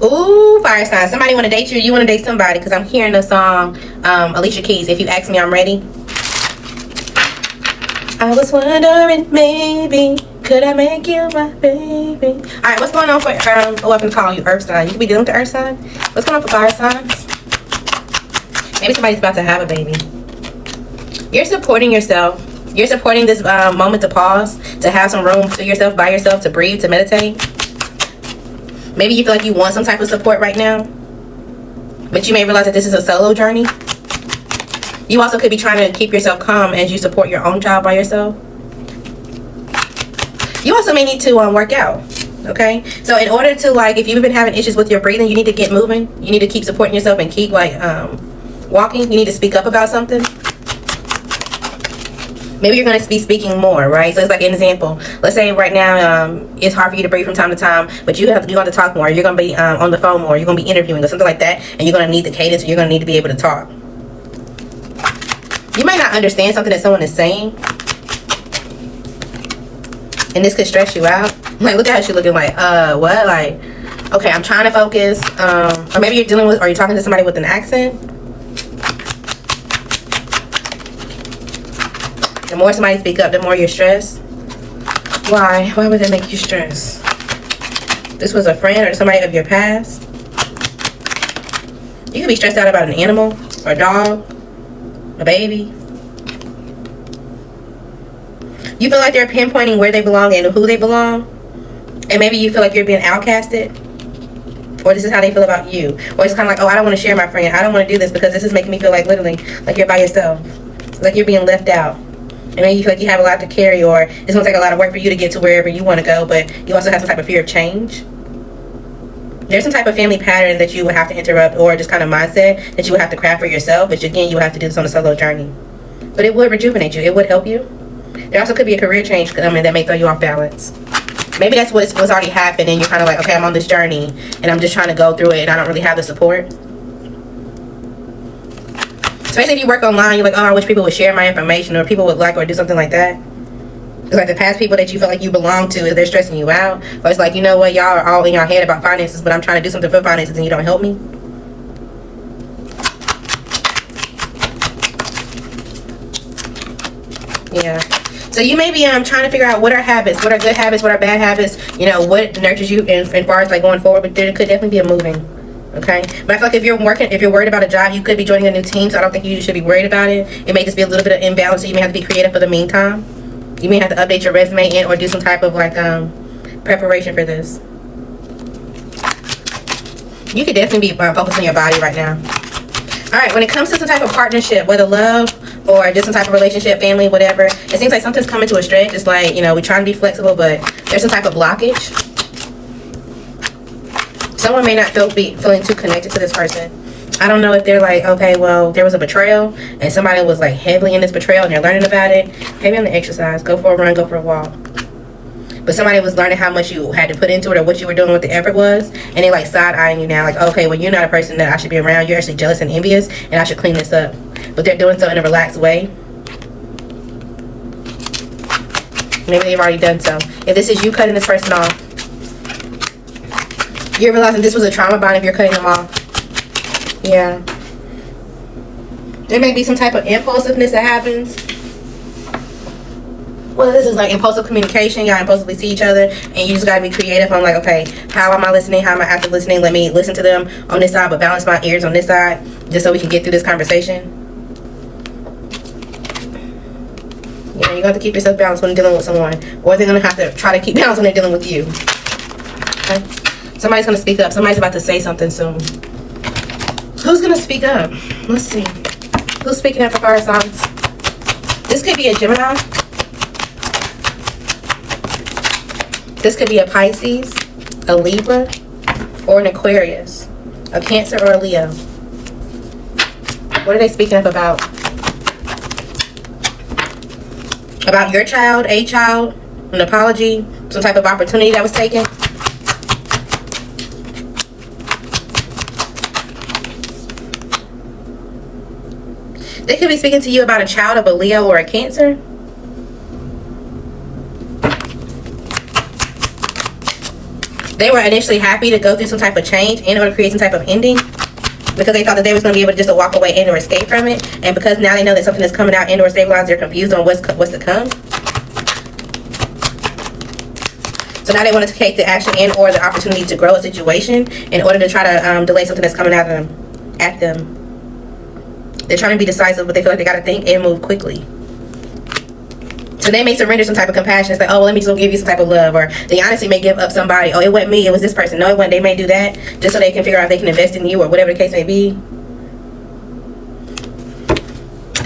Ooh, fire sign. Somebody want to date you. You want to date somebody, because I'm hearing the song Alicia Keys, If You Ask Me, I'm Ready. I was wondering, maybe could I make you my baby? All right, what's going on for oh, I'm gonna call you Earth sign. You could be dealing with the Earth sign. What's going on for fire signs? Maybe somebody's about to have a baby. You're supporting yourself. You're supporting this moment to pause, to have some room to yourself, by yourself, to breathe, to meditate. Maybe you feel like you want some type of support right now, but you may realize that this is a solo journey. You also could be trying to keep yourself calm as you support your own child by yourself. You also may need to work out, okay? So in order to, like, if you've been having issues with your breathing, you need to get moving. You need to keep supporting yourself and keep, like, walking. You need to speak up about something. Maybe you're going to be speaking more, right? So it's like an example. Let's say right now it's hard for you to breathe from time to time, but you have to talk more. You're going to be on the phone more. You're going to be interviewing or something like that, and you're going to need the cadence, or you're going to need to be able to talk. You might not understand something that someone is saying, and this could stress you out. Like, look at how she's looking like, what? Like, okay, I'm trying to focus. Or maybe you're dealing with, or you're talking to somebody with an accent. The more somebody speak up, the more you're stressed. Why? Why would that make you stressed? This was a friend or somebody of your past. You could be stressed out about an animal or a dog, a baby. You feel like they're pinpointing where they belong and who they belong. And maybe you feel like you're being outcasted. Or this is how they feel about you. Or it's kind of like, oh, I don't want to share my friend. I don't want to do this because this is making me feel like literally like you're by yourself. Like you're being left out. And maybe you feel like you have a lot to carry, or it's going to take a lot of work for you to get to wherever you want to go, but you also have some type of fear of change. There's some type of family pattern that you would have to interrupt, or just kind of mindset that you would have to craft for yourself, but again, you would have to do this on a solo journey. But it would rejuvenate you. It would help you. There also could be a career change coming that may throw you off balance. Maybe that's what's already happened, and you're kind of like, okay, I'm on this journey, and I'm just trying to go through it, and I don't really have the support. Especially if you work online, you're like, oh, I wish people would share my information, or people would like or do something like that. It's like the past people that you feel like you belong to, they're stressing you out. Or it's like, you know what, y'all are all in your head about finances, but I'm trying to do something for finances and you don't help me. Yeah. So you may be trying to figure out what are habits, what are good habits, what are bad habits, you know, what nurtures you in far as like going forward, but there could definitely be a moving. Okay, but I feel like if you're worried about a job, you could be joining a new team, so I don't think you should be worried about it. It may just be a little bit of imbalance, so you may have to be creative for the meantime. You may have to update your resume and or do some type of like preparation for this. You could definitely be focused on your body right now. All right, when it comes to some type of partnership, whether love or just some type of relationship, family, whatever, it seems like something's coming to a stretch. It's like, you know, we're trying to be flexible, but there's some type of blockage. Someone may not feeling too connected to this person. I don't know if they're like, okay, well, there was a betrayal and somebody was like heavily in this betrayal and they're learning about it. Maybe on the exercise, go for a run, go for a walk. But somebody was learning how much you had to put into it or what you were doing, what the effort was, and they like side-eyeing you now, like, okay, well, you're not a person that I should be around. You're actually jealous and envious, and I should clean this up. But they're doing so in a relaxed way. Maybe they've already done so. If this is you cutting this person off, you're realizing this was a trauma bond if you're cutting them off. Yeah. There may be some type of impulsiveness that happens. Well, this is like impulsive communication. Y'all impulsively see each other, and you just gotta be creative on like, okay, how am I listening? How am I after listening? Let me listen to them on this side, but balance my ears on this side, just so we can get through this conversation. You know, you have to keep yourself balanced when dealing with someone, or they're gonna have to try to keep balance when they're dealing with you. Okay? Somebody's gonna speak up. Somebody's about to say something soon. Who's gonna speak up? Let's see. Who's speaking up for fire signs? This could be a Gemini. This could be a Pisces, a Libra, or an Aquarius, a Cancer, or a Leo. What are they speaking up about? About your child, a child, an apology, some type of opportunity that was taken. They could be speaking to you about a child of a Leo or a Cancer. They were initially happy to go through some type of change in order to create some type of ending, because they thought that they was going to be able to just walk away and or escape from it. And because now they know that something is coming out and or stabilized, they're confused on what's to come. So now they want to take the action and or the opportunity to grow a situation in order to try to delay something that's coming at them. They're trying to be decisive, but they feel like they got to think and move quickly. So they may surrender some type of compassion. It's like, oh, well, let me just go give you some type of love. Or they honestly may give up somebody. Oh, it wasn't me, it was this person. No, it wasn't. They may do that just so they can figure out if they can invest in you or whatever the case may be.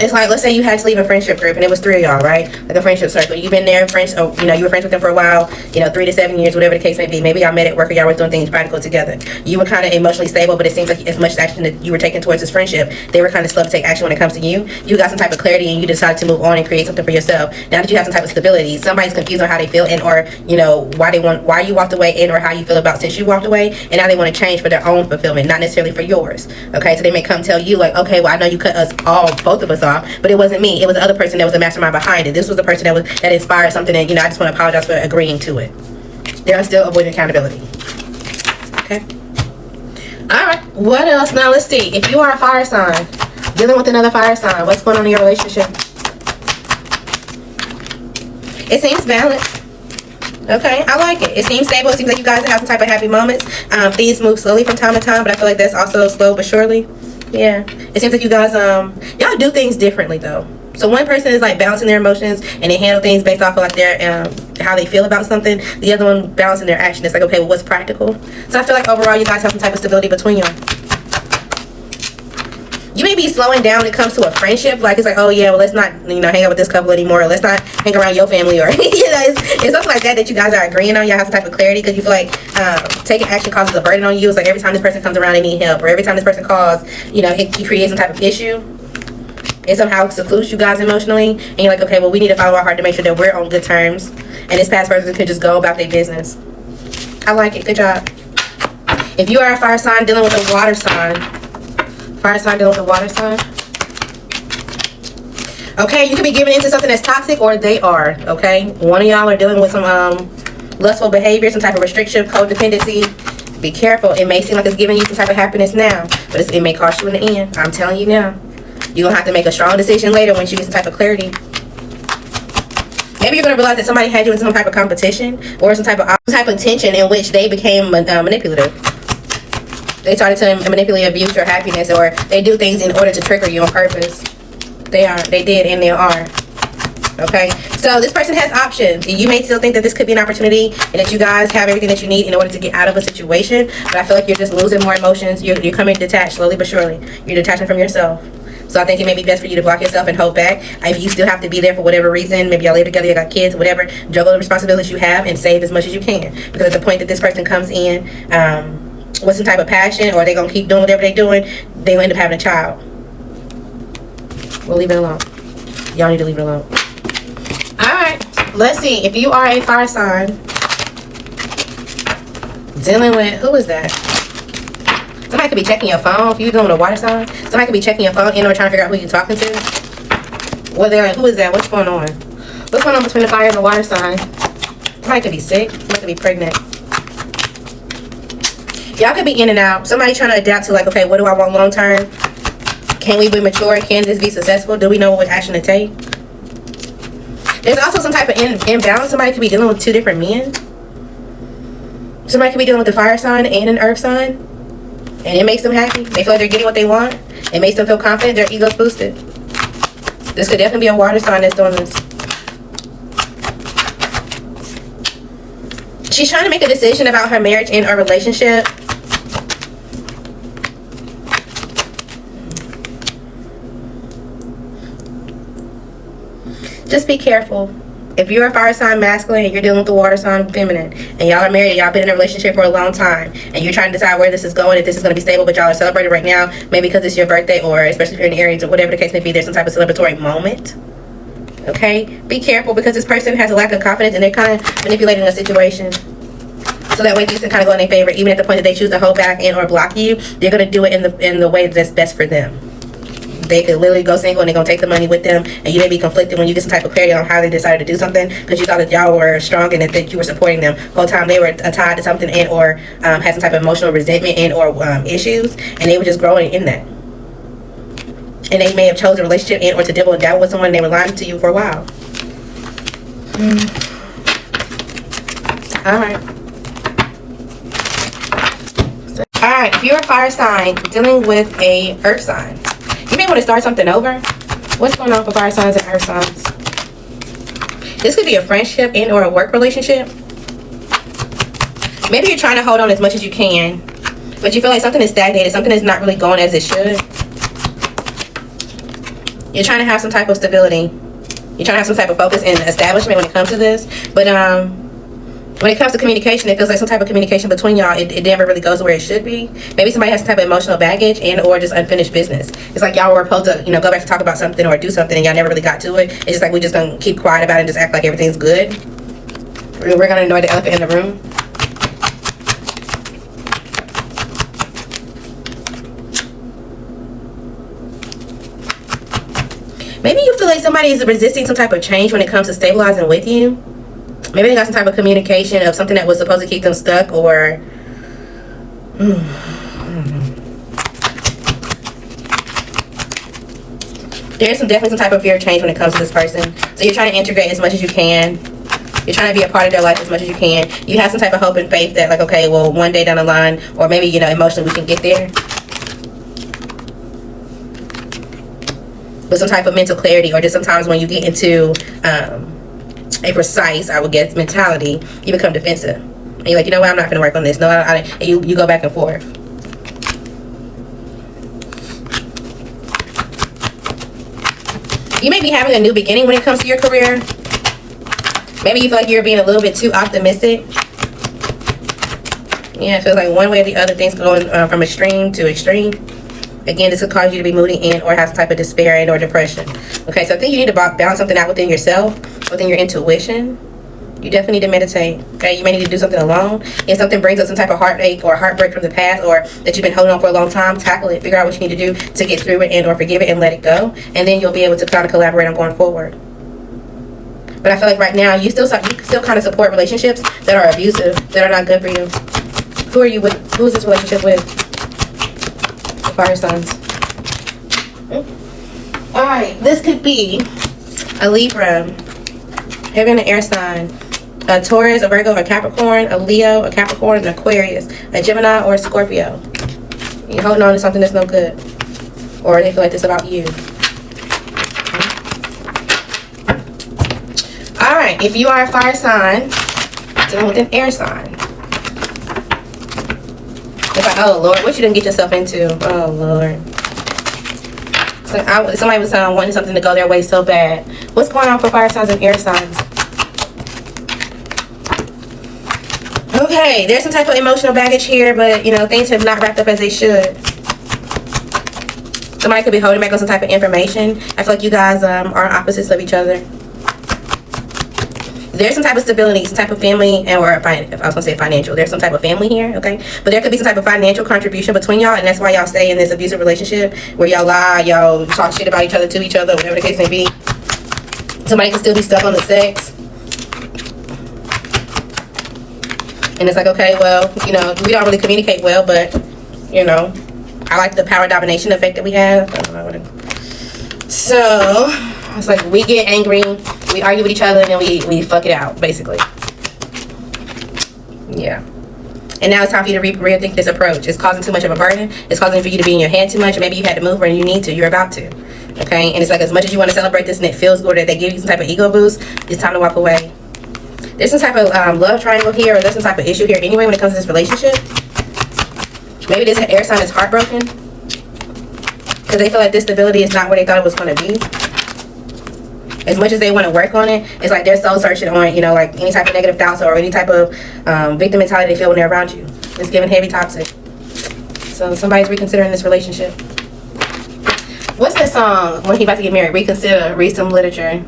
It's like, let's say you had to leave a friendship group and it was 3 of y'all, right? Like a friendship circle. You've been there, friends, or, you know, you were friends with them for a while, you know, 3 to 7 years, whatever the case may be. Maybe y'all met at work or y'all were doing things practical together. You were kind of emotionally stable, but it seems like as much action that you were taking towards this friendship, they were kind of slow to take action when it comes to you. You got some type of clarity and you decided to move on and create something for yourself. Now that you have some type of stability, somebody's confused on how they feel and or, you know, why you walked away and or how you feel about since you walked away, and now they want to change for their own fulfillment, not necessarily for yours. Okay, so they may come tell you like, okay, well, I know you cut us all, both of us off, but it wasn't me. It was the other person that was the mastermind behind it. This was the person that inspired something, and you know, I just want to apologize for agreeing to it. They're still avoiding accountability. Okay. All right. What else? Now let's see. If you are a fire sign dealing with another fire sign, what's going on in your relationship? It seems balanced. Okay, I like it. It seems stable. It seems like you guys have some type of happy moments. Things move slowly from time to time, but I feel like that's also slow but surely. Yeah, it seems like you guys y'all do things differently though. So one person is like balancing their emotions and they handle things based off of like their how they feel about something. The other one balancing their action. It's like, okay, well, what's practical? So I feel like overall you guys have some type of stability between you. You may be slowing down when it comes to a friendship. Like, it's like, oh yeah, well, let's not, you know, hang out with this couple anymore. Or let's not hang around your family, or you know, it's something like that you guys are agreeing on. Y'all have some type of clarity because you feel like taking action causes a burden on you. It's like every time this person comes around, they need help, or every time this person calls, you know, it creates some type of issue. It somehow secludes you guys emotionally, and you're like, okay, well, we need to follow our heart to make sure that we're on good terms, and this past person could just go about their business. I like it. Good job. If you are a fire sign dealing with a water sign, dealing with a water sign. Okay, you could be giving into something that's toxic, or they are. Okay, one of y'all are dealing with some lustful behavior, some type of restriction, codependency. Be careful. It may seem like it's giving you some type of happiness now, but it may cost you in the end. I'm telling you now. You're going to have to make a strong decision later once you get some type of clarity. Maybe you're going to realize that somebody had you in some type of competition or some type of tension in which they became manipulative. They started to manipulate, abuse your happiness, or they do things in order to trigger you on purpose. They did, and they are. Okay, so this person has options. You may still think that this could be an opportunity and that you guys have everything that you need in order to get out of a situation, but I feel like you're just losing more emotions. You're coming detached slowly but surely. You're detaching from yourself. So I think it may be best for you to block yourself and hold back. If you still have to be there for whatever reason, maybe y'all live together, you got kids, whatever, juggle the responsibilities you have and save as much as you can. Because at the point that this person comes in with some type of passion, or they're going to keep doing whatever they're doing, they will end up having a child. We'll leave it alone. Y'all need to leave it alone. Alright, let's see. If you are a fire sign dealing with, who is that? Somebody could be checking your phone. If you're dealing with a water sign, somebody could be checking your phone and or trying to figure out who you're talking to. Well, they're like, who is that? What's going on? What's going on between the fire and the water sign? Somebody could be sick. Somebody could be pregnant. Y'all could be in and out. Somebody trying to adapt to like, okay, what do I want long term? Can we be mature? Can this be successful? Do we know what action to take? There's also some type of imbalance. Somebody could be dealing with two different men. Somebody could be dealing with the fire sign and an earth sign. And it makes them happy. They feel like they're getting what they want. It makes them feel confident. Their ego's boosted. This could definitely be a water sign that's doing this. She's trying to make a decision about her marriage and her relationship. Just be careful. If you're a fire sign masculine and you're dealing with the water sign feminine, and y'all are married, y'all been in a relationship for a long time, and you're trying to decide where this is going, if this is going to be stable, but y'all are celebrating right now, maybe because it's your birthday, or especially if you're in Aries, or whatever the case may be, there's some type of celebratory moment. Okay? Be careful, because this person has a lack of confidence and they're kind of manipulating a situation. So that way things can kind of go in their favor. Even at the point that they choose to hold back and or block you, they're going to do it in the way that's best for them. they could literally go single and they're gonna take the money with them, and you may be conflicted when you get some type of clarity on how they decided to do something, because you thought that y'all were strong and that you were supporting them the whole time. They were tied to something and or had some type of emotional resentment and or issues, and they were just growing in that. And they may have chosen a relationship and or to dibble and dabble with someone, and they were lying to you for a while. Alright, if you're a fire sign dealing with a earth sign, you may want to start something over. What's going on for fire signs and earth signs? This could be a friendship and or a work relationship. Maybe you're trying to hold on as much as you can, but you feel like something is stagnated, something is not really going as it should. You're trying to have some type of stability. You're trying to have some type of focus and establishment when it comes to this. But when it comes to communication, it feels like some type of communication between y'all, it never really goes where it should be. Maybe somebody has some type of emotional baggage and or just unfinished business. It's like y'all were supposed to, go back to talk about something or do something, and y'all never really got to it. It's just like we're just going to keep quiet about it and just act like everything's good. We're going to ignore the elephant in the room. Maybe you feel like somebody is resisting some type of change when it comes to stabilizing with you. Maybe they got some type of communication of something that was supposed to keep them stuck, or there's definitely some type of fear of change when it comes to this person. So you're trying to integrate as much as you can. You're trying to be a part of their life as much as you can. You have some type of hope and faith that, like, okay, well, one day down the line, or maybe, emotionally we can get there. With some type of mental clarity, or just sometimes when you get into a precise, I would guess, mentality, you become defensive. And you're like, you know what, I'm not going to work on this. No, and you go back and forth. You may be having a new beginning when it comes to your career. Maybe you feel like you're being a little bit too optimistic. Yeah, it feels like one way or the other, things going from extreme to extreme. Again, this could cause you to be moody and or have some type of despair and or depression. Okay, so I think you need to balance something out within yourself, within your intuition. You definitely need to meditate. Okay, you may need to do something alone. If something brings up some type of heartache or heartbreak from the past, or that you've been holding on for a long time, tackle it. Figure out what you need to do to get through it and or forgive it and let it go. And then you'll be able to kind of collaborate on going forward. But I feel like right now, you still kind of support relationships that are abusive, that are not good for you. Who are you with? Who is this relationship with? Fire signs. Alright, this could be a Libra, having an air sign, a Taurus, a Virgo, a Capricorn, a Leo, a Capricorn, an Aquarius, a Gemini, or a Scorpio. You're holding on to something that's no good, or they feel like this about you. Alright, if you are a fire sign dealing with an air sign, it's like, oh Lord, what you didn't get yourself into? Oh Lord. It's like somebody was wanting something to go their way so bad. What's going on for fire signs and air signs? Okay, there's some type of emotional baggage here, but things have not wrapped up as they should. Somebody could be holding back on some type of information. I feel like you guys are opposites of each other. There's some type of stability, some type of family, or I was going to say financial. There's some type of family here, okay? But there could be some type of financial contribution between y'all, and that's why y'all stay in this abusive relationship where y'all lie, y'all talk shit about each other to each other, whatever the case may be. Somebody can still be stuck on the sex. And it's like, okay, well, we don't really communicate well, but, I like the power domination effect that we have. So it's like we get angry, we argue with each other, and then we fuck it out, basically. Yeah. And now it's time for you to rethink this approach. It's causing too much of a burden. It's causing for you to be in your head too much. Maybe you had to move, or you need to. You're about to. Okay? And it's like, as much as you want to celebrate this and it feels good, or that they give you some type of ego boost, it's time to walk away. There's some type of love triangle here, or there's some type of issue here anyway when it comes to this relationship. Maybe this air sign is heartbroken because they feel like this stability is not where they thought it was going to be. As much as they want to work on it, it's like they're soul searching on, like any type of negative thoughts or any type of victim mentality they feel when they're around you. It's giving heavy toxic. So somebody's reconsidering this relationship. What's that song when he about to get married? Reconsider, read some literature.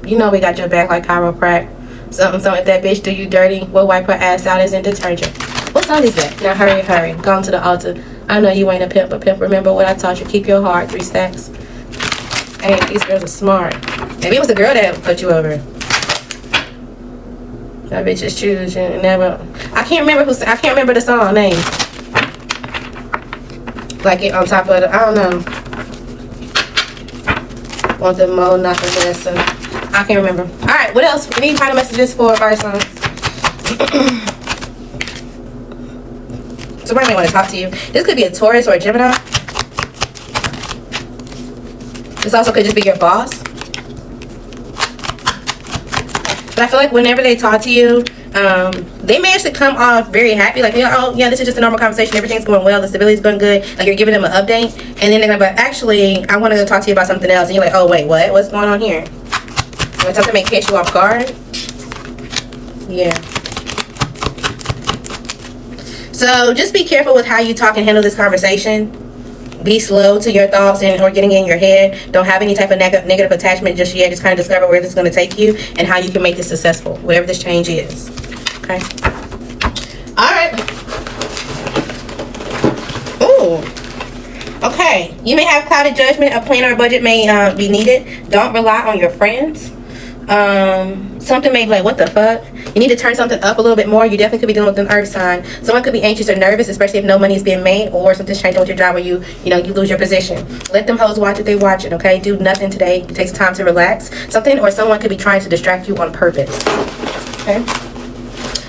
We got your back like chiropractic. Something, that bitch do you dirty. We'll wipe her ass out as in detergent. What song is that? Now hurry, hurry. Gone to the altar. I know you ain't a pimp, but pimp, remember what I taught you. Keep your heart. 3 stacks. Hey, these girls are smart. Maybe it was the girl that put you over. That bitch just choose and never. I can't remember the song name. Like it on top of the, I don't know. Want the mo, not the less. I can't remember. All right, what else? We need final messages for fire signs. Somebody may want to talk to you. This could be a Taurus or a Gemini. This also could just be your boss. But I feel like whenever they talk to you, they may actually come off very happy. Like, oh, yeah, this is just a normal conversation. Everything's going well. The stability's going good. Like, you're giving them an update. And then they're going to be like, actually, I want to talk to you about something else. And you're like, oh, wait, what? What's going on here? Like, something may catch you off guard. Yeah. So just be careful with how you talk and handle this conversation. Be slow to your thoughts and or getting in your head. Don't have any type of negative attachment just yet. Just kind of discover where this is going to take you and how you can make this successful, whatever this change is. Okay. All right. Ooh. Okay. You may have clouded judgment. A plan or a budget may be needed. Don't rely on your friends. Something may be like, what the fuck? You need to turn something up a little bit more. You definitely could be dealing with an earth sign. Someone could be anxious or nervous, especially if no money is being made or something's changing with your job where you lose your position. Let them hoes watch what they watching, okay? Do nothing today. Take some time to relax. Something or someone could be trying to distract you on purpose. Okay?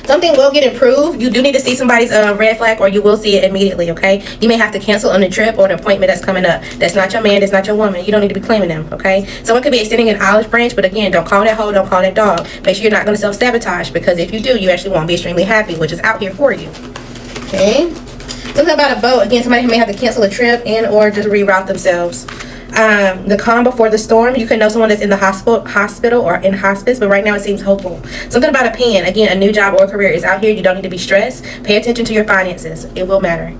Something will get improved. You do need to see somebody's red flag, or you will see it immediately, okay? You may have to cancel on a trip or an appointment that's coming up. That's not your man, that's not your woman. You don't need to be claiming them, okay? Someone could be extending an olive branch, but again, don't call that hoe, don't call that dog. Make sure you're not going to self-sabotage, because if you do, you actually won't be extremely happy, which is out here for you, okay? Something about a boat. Again, somebody may have to cancel a trip and or just reroute themselves. The calm before the storm. You can know someone that's in the hospital or in hospice, but right now it seems hopeful. Something about a pen. Again, a new job or career is out here. You don't need to be stressed. Pay attention to your finances. It will matter.